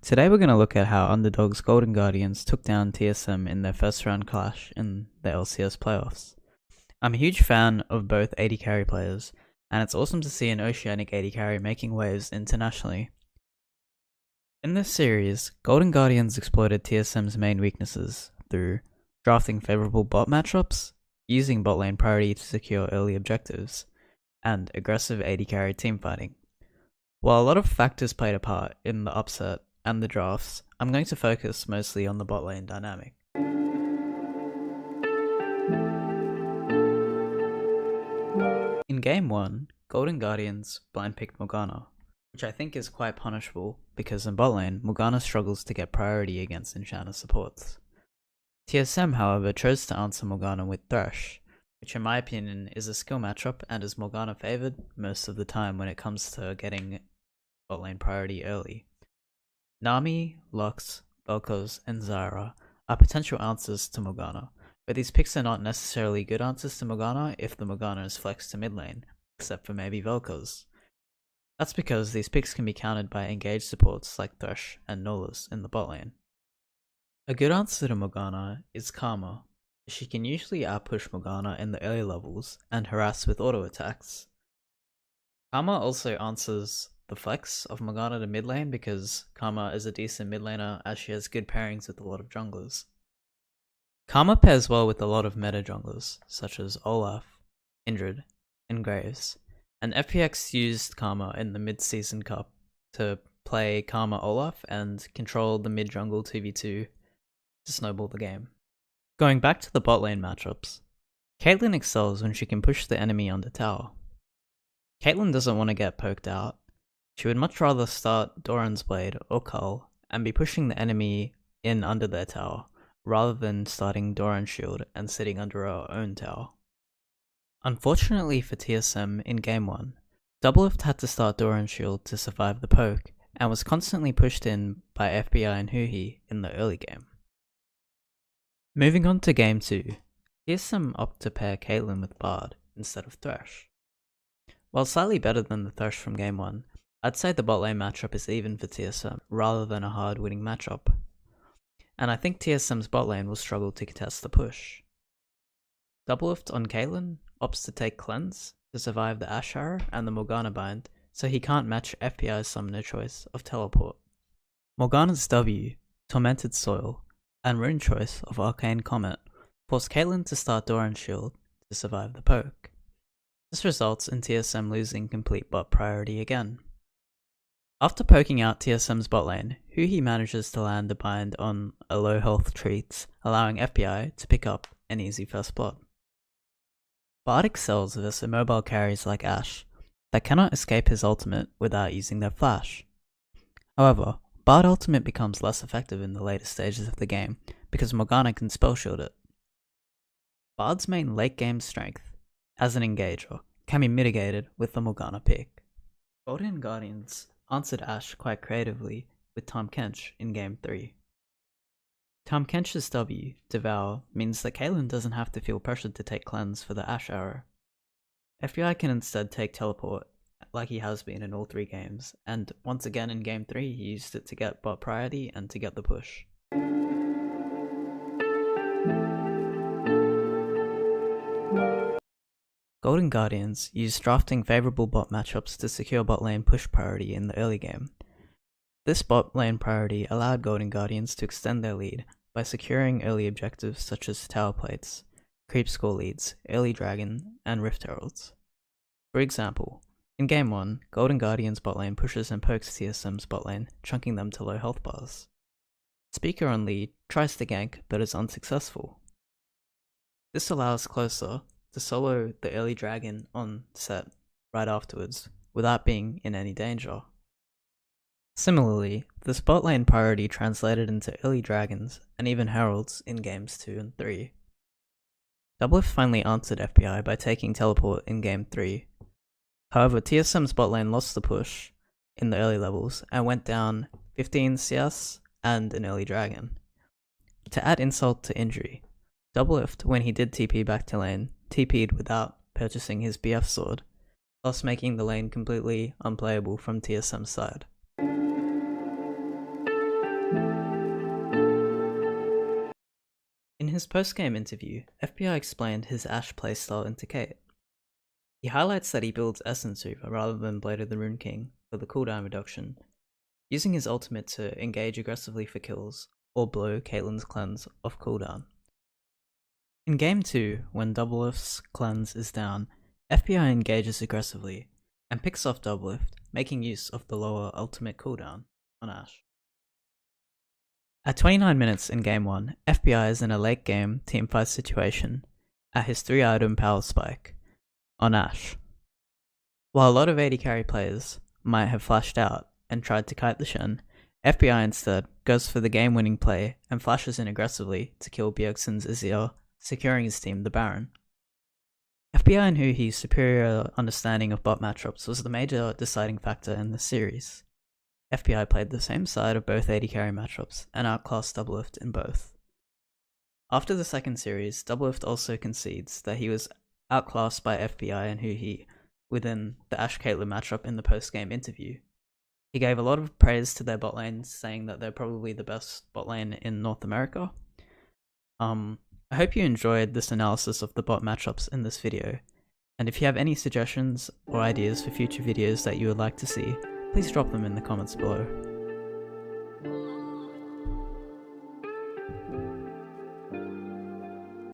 Today we're going to look at how underdogs Golden Guardians took down TSM in their first round clash in the LCS playoffs. I'm a huge fan of both AD carry players, and it's awesome to see an Oceanic AD carry making waves internationally. In this series, Golden Guardians exploited TSM's main weaknesses through drafting favourable bot matchups, using bot lane priority to secure early objectives, and aggressive AD carry teamfighting. While a lot of factors played a part in the upset and the drafts, I'm going to focus mostly on the bot lane dynamic. In Game 1, Golden Guardians blind picked Morgana, which I think is quite punishable because in bot lane, Morgana struggles to get priority against Enchanter supports. TSM, however, chose to answer Morgana with Thresh, which in my opinion is a skill matchup and is Morgana favoured most of the time when it comes to getting bot lane priority early. Nami, Lux, Vel'Koz, and Zyra are potential answers to Morgana, but these picks are not necessarily good answers to Morgana if the Morgana is flexed to mid lane, except for maybe Vel'Koz. That's because these picks can be countered by engaged supports like Thresh and Nolus in the bot lane. A good answer to Morgana is Karma. She can usually outpush Morgana in the early levels and harass with auto attacks. Karma also answers the flex of Morgana to mid lane because Karma is a decent mid laner as she has good pairings with a lot of junglers. Karma pairs well with a lot of meta junglers such as Olaf, Indrid, and Graves, and FPX used Karma in the mid-season cup to play Karma Olaf and control the mid jungle 2v2 to snowball the game. Going back to the bot lane matchups, Caitlyn excels when she can push the enemy under tower. Caitlyn doesn't want to get poked out. She would much rather start Doran's Blade or Cull and be pushing the enemy in under their tower, rather than starting Doran's Shield and sitting under her own tower. Unfortunately for TSM in Game 1, Doublelift had to start Doran's Shield to survive the poke, and was constantly pushed in by FBI and Huhi in the early game. Moving on to Game 2, TSM opted to pair Caitlyn with Bard instead of Thresh. While slightly better than the Thresh from Game 1, I'd say the bot lane matchup is even for TSM, rather than a hard winning matchup. And I think TSM's bot lane will struggle to contest the push. Doublelift on Caitlyn opts to take Cleanse to survive the Ashe Arrow and the Morgana bind, so he can't match FPI's summoner choice of Teleport. Morgana's W, Tormented Soil, and Rune choice of Arcane Comet force Caitlyn to start Doran's Shield to survive the poke. This results in TSM losing complete bot priority again. After poking out TSM's bot lane, Huhi manages to land a bind on a low health Treats, allowing FBI to pick up an easy first blood. Bard excels versus immobile carries like Ashe that cannot escape his ultimate without using their flash. However, Bard ultimate becomes less effective in the later stages of the game because Morgana can spell shield it. Bard's main late game strength, as an engager, can be mitigated with the Morgana pick. Golden Guardians answered Ashe quite creatively with Tahm Kench in Game 3. Tahm Kench's W, Devour, means that Caitlyn doesn't have to feel pressured to take Cleanse for the Ashe Arrow. FBI can instead take Teleport, like he has been in all 3 games, and once again in Game 3 he used it to get bot priority and to get the push. Golden Guardians used drafting favourable bot matchups to secure bot lane push priority in the early game. This bot lane priority allowed Golden Guardians to extend their lead by securing early objectives such as tower plates, creep score leads, early dragon, and rift heralds. For example, in Game 1, Golden Guardians bot lane pushes and pokes TSM's bot lane, chunking them to low health bars. Speaker on lead tries to gank but is unsuccessful. This allows Closer to solo the early dragon on set right afterwards, without being in any danger. Similarly, the bot lane priority translated into early dragons and even heralds in games 2 and 3. Doublelift finally answered FBI by taking Teleport in Game 3. However, TSM's bot lane lost the push in the early levels and went down 15 CS and an early dragon. To add insult to injury, Doublelift, when he did TP back to lane, TP'd without purchasing his BF sword, thus making the lane completely unplayable from TSM's side. In his post-game interview, FBI explained his Ashe playstyle into Kate. He highlights that he builds Essence Hoover rather than Blade of the Rune King for the cooldown reduction, using his ultimate to engage aggressively for kills or blow Caitlyn's cleanse off cooldown. In Game 2, when Doublelift's cleanse is down, FBI engages aggressively and picks off Doublelift, making use of the lower ultimate cooldown on Ashe. At 29 minutes in Game 1, FBI is in a late game teamfight situation at his 3-item power spike on Ashe. While a lot of AD carry players might have flashed out and tried to kite the Shen, FBI instead goes for the game-winning play and flashes in aggressively to kill Bjergsen's Azir, securing his team the Baron. FBI and Huhi's superior understanding of bot matchups was the major deciding factor in this series. FBI played the same side of both AD carry matchups and outclassed Doublelift in both. After the second series, Doublelift also concedes that he was outclassed by FBI and Huhi within the Ashe Caitlyn matchup in the post-game interview. He gave a lot of praise to their bot lane, saying that they're probably the best bot lane in North America. I hope you enjoyed this analysis of the bot matchups in this video, and if you have any suggestions or ideas for future videos that you would like to see, please drop them in the comments below.